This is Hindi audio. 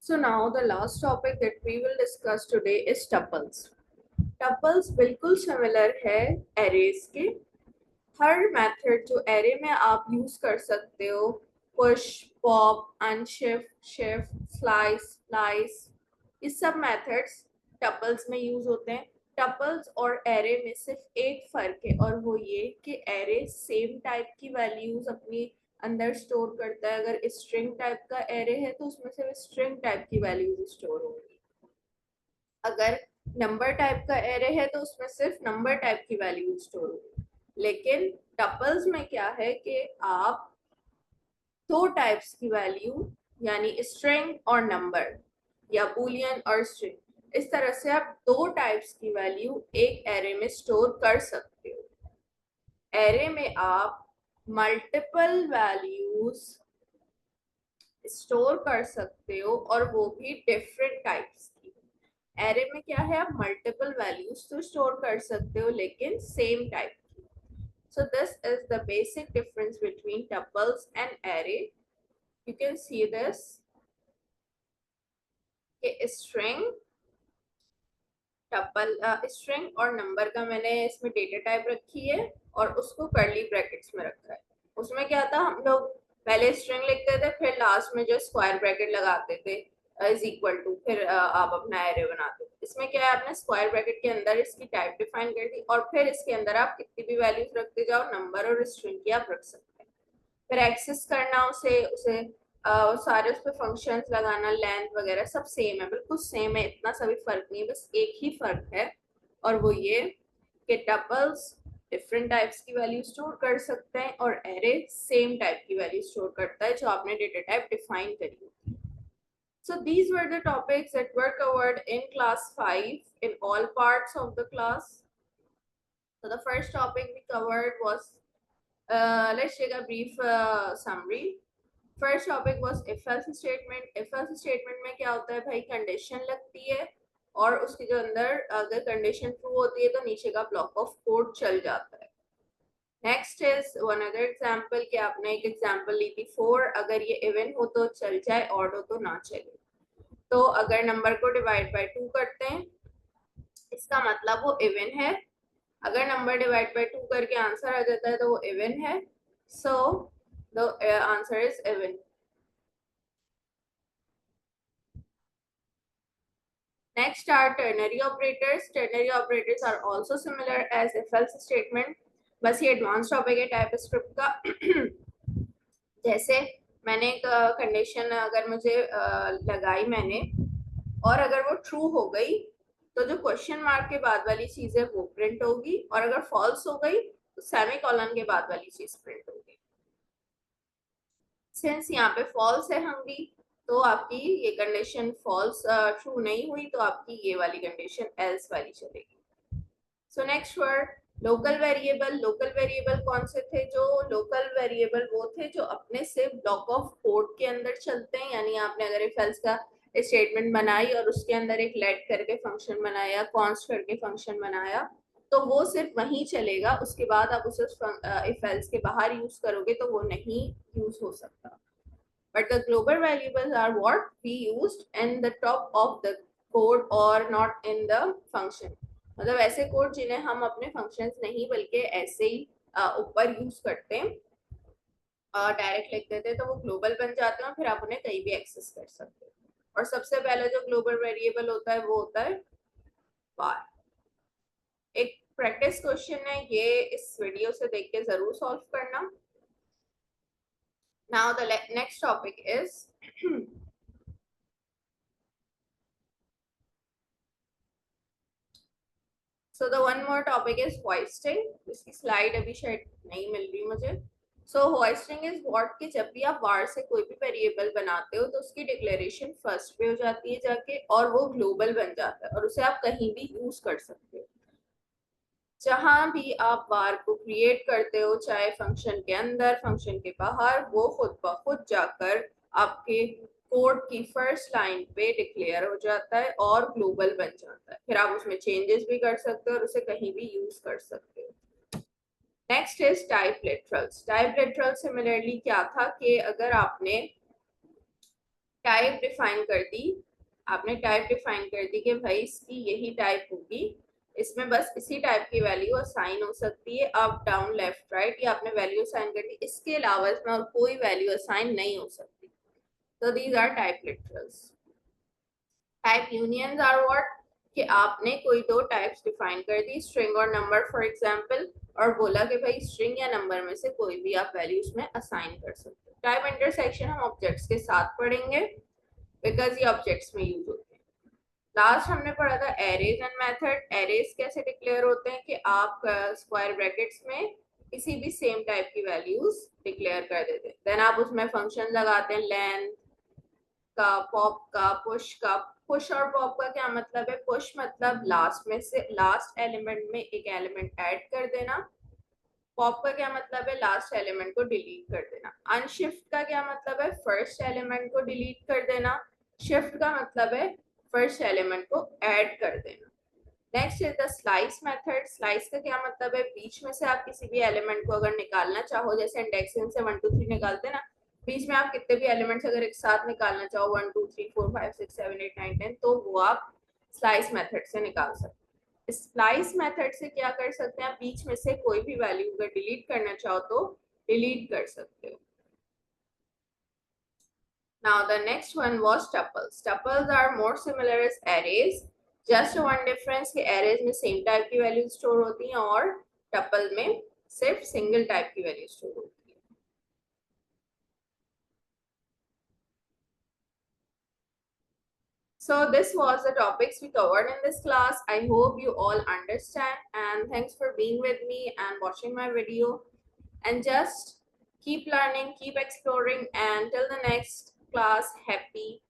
So now the last topic that we will discuss today is tuples. Tuples बिल्कुल सिमिलर है arrays के. हर मेथड जो array में आप यूज कर सकते हो, push, pop, unshift, shift, slice, ये सब मेथड्स टपल्स में यूज होते हैं. टपल्स और एरे में सिर्फ एक फर्क है और वो ये कि एरे सेम टाइप की वैल्यूज अपनी अंदर स्टोर करता है. अगर स्ट्रिंग टाइप का एरे है तो उसमें सिर्फ स्ट्रिंग टाइप की वैल्यूज स्टोर होंगी. अगर नंबर टाइप का एरे है तो उसमें सिर्फ नंबर टाइप की वैल्यूज स्टोर होगी. लेकिन टपल्स में क्या है कि आप दो टाइप्स की वैल्यू यानी स्ट्रिंग और नंबर या बूलियन और स्ट्रिंग, इस तरह से आप दो टाइप्स की वैल्यू एक एरे में स्टोर कर सकते हो. एरे में आप मल्टीपल वैल्यूज स्टोर कर सकते हो और वो भी डिफरेंट टाइप्स की. एरे में क्या है, आप मल्टीपल वैल्यूज तो स्टोर कर सकते हो लेकिन सेम टाइप की. So this is the basic difference between tuples and array. You can see this कि स्ट्रिंग टपल स्ट्रिंग और नंबर का मैंने इसमें डेटा टाइप रखी है और उसको कर्ली ब्रैकेट्स में रखा है. उसमें क्या था, हम लोग पहले स्ट्रिंग लिखते थे फिर लास्ट में जो स्क्वायर ब्रैकेट लगाते थे इज इक्वल टू, फिर आप अपना एरे बनाते थे. इसमें क्या है, आपने स्क्वायर ब्रैकेट के अंदर इसकी टाइप डिफाइन कर दी और फिर इसके अंदर आप कितनी भी वैल्यूज रखते जाओ, नंबर और स्ट्रिंग की आप रख सकते हैं. फिर एक्सेस करना उसे उसे सारे उस पर फंक्शंस लगाना, लेंथ वगैरह सब सेम है, बिल्कुल सेम है, इतना सभी फर्क नहीं है. बस एक ही फर्क है और वो ये कि टपल्स डिफरेंट टाइप्स की वैल्यू स्टोर कर सकते हैं और एरे सेम टाइप की वैल्यू स्टोर करता है जो आपने डेटा टाइप डिफाइन करी होती है. So these were the topics that were covered in class 5 in all parts of the class. So the first topic we covered was, let's take a brief summary. First topic was if else statement. If else statement में क्या होता है भाई, कंडीशन लगती है और उसके जो अंदर अगर कंडीशन ट्रू होती है तो नीचे का ब्लॉक ऑफ कोड चल जाता है. Next is one other example कि आपने एक एग्जांपल ली थी 4, अगर ये इवन हो तो चल जाए, ऑड हो तो ना चले. तो अगर नंबर को डिवाइड बाय 2 करते हैं इसका मतलब वो इवन है. अगर नंबर डिवाइड बाय 2 करके आंसर आ जाता है तो वो इवन है. So the answer is even. Next are ternary operators. Ternary operators are also similar as if-else statement. बस ये एडवांस टॉपिक है टाइप स्क्रिप्ट का. जैसे मैंने एक कंडीशन अगर मुझे लगाई मैंने और अगर वो ट्रू हो गई तो जो क्वेश्चन मार्क के बाद वाली चीज है वो प्रिंट होगी और अगर फॉल्स हो गई तो सेमीकोलन के बाद वाली चीज प्रिंट होगी. सिंस यहाँ पे फॉल्स है हंगरी तो आपकी ये कंडीशन फॉल्स ट्रू नहीं हुई तो आपकी ये वाली कंडीशन एल्स वाली चलेगी. So next word local variable. Local variable कौन से थे, जो लोकल वेरिएबल वो थे जो अपने से ब्लॉक ऑफ कोड के अंदर चलते हैं. यानी आपने अगर इफ एल्स का स्टेटमेंट बनाई और उसके अंदर एक लेट करके फंक्शन बनाया, कॉन्स्ट करके फंक्शन बनाया तो वो सिर्फ वहीं चलेगा. उसके बाद आप उसे इफ एल्स के बाहर यूज करोगे तो वो नहीं यूज हो सकता. But the global variables are what we used in the top of the code or not in the function. मतलब ऐसे कोड जिन्हें हम अपने फंक्शंस नहीं बल्कि ऐसे ही ऊपर यूज करते हैं, डायरेक्ट लिख देते हैं तो वो ग्लोबल बन जाते हैं और फिर आप उन्हें कहीं भी एक्सेस कर सकते हो. और सबसे पहले जो ग्लोबल वेरिएबल होता है वो होता है बार. एक प्रैक्टिस क्वेश्चन है ये, इस वीडियो से देख के जरूर सॉल्व करना. Now the next topic is so the one more topic is hoisting. इसकी स्लाइड अभी शायद नहीं मिल रही मुझे. सो होइस्टिंग इज व्हाट कि जब भी आप var से कोई भी वेरिएबल बनाते हो तो उसकी डिक्लेरेशन फर्स्ट पे हो जाती है जाके और वो ग्लोबल बन जाता है और उसे आप कहीं भी यूज कर सकते हो. जहां भी आप var को क्रिएट करते हो चाहे फंक्शन के अंदर फंक्शन के बाहर, वो खुद ब खुद जाकर आपके कोड की फर्स्ट लाइन पे डिक्लेयर हो जाता है और ग्लोबल बन जाता है. फिर आप उसमें चेंजेस भी कर सकते हो और उसे कहीं भी यूज कर सकते हो. Next is type literals. Type literal similarly क्या था कि अगर आपने टाइप डिफाइन कर दी, आपने टाइप डिफाइन कर दी कि भाई इसकी यही टाइप होगी, इसमें बस इसी टाइप की वैल्यू असाइन हो सकती है, अप डाउन लेफ्ट राइट, ये आपने वैल्यू असाइन कर दी, इसके अलावा इसमें और कोई वैल्यू असाइन नहीं हो सकती। तो these are type literals. Type unions are what, कि आपने कोई दो टाइप्स डिफाइन कर दी, स्ट्रिंग और नंबर फॉर एग्जांपल, और बोला कि भाई स्ट्रिंग या नंबर में से कोई भी आप वैल्यू इसमें असाइन कर सकते हो। टाइप इंटरसेक्शन हम ऑब्जेक्ट्स के साथ पढ़ेंगे बिकॉज ये ऑब्जेक्ट्स में यूज होते हैं। लास्ट हमने पढ़ा था एरेज एंड मेथड। एरेज कैसे डिक्लेयर होते हैं कि आप स्क्वायर ब्रैकेट्स में किसी भी सेम टाइप की वैल्यूज डिक्लेयर कर देते हैं, देन आप उसमें फंक्शन लगाते हैं लेंथ का, पॉप का, पुश का। पुश और पॉप का क्या मतलब है? पुश मतलब लास्ट में से लास्ट एलिमेंट में एक एलिमेंट ऐड कर देना, पॉप का क्या मतलब है? लास्ट एलिमेंट को डिलीट कर देना। अनशिफ्ट का क्या मतलब है? फर्स्ट एलिमेंट को डिलीट कर देना। शिफ्ट का मतलब है फर्स्ट एलिमेंट को ऐड कर देना। Next is the slice method. Slice का क्या मतलब है? बीच में से आप किसी भी एलिमेंट को अगर निकालना चाहो, जैसे इंडेक्सिंग से 1 2 3 निकालते हैं ना, बीच में आप कितने भी एलिमेंट्स अगर एक साथ निकालना चाहो 1 2 3 4 5 6 7 8 9 10, तो वो आप स्लाइस मेथड से निकाल सकते हैं। स्प्लाइस मेथड से क्या कर सकते हैं? आप बीच में से कोई भी वैल्यू अगर डिलीट करना चाहो तो डिलीट कर सकते हो। Now the next one was tuples. Tuples are more similar as arrays. Just one difference कि arrays में same type की वैल्यू स्टोर होती हैं और tuple में सिर्फ सिंगल टाइप की वैल्यू स्टोर होती है। So this was the topics we covered in this class. I hope you all understand, and thanks for being with me and watching my video. And just keep learning, keep exploring, and till the next class, happy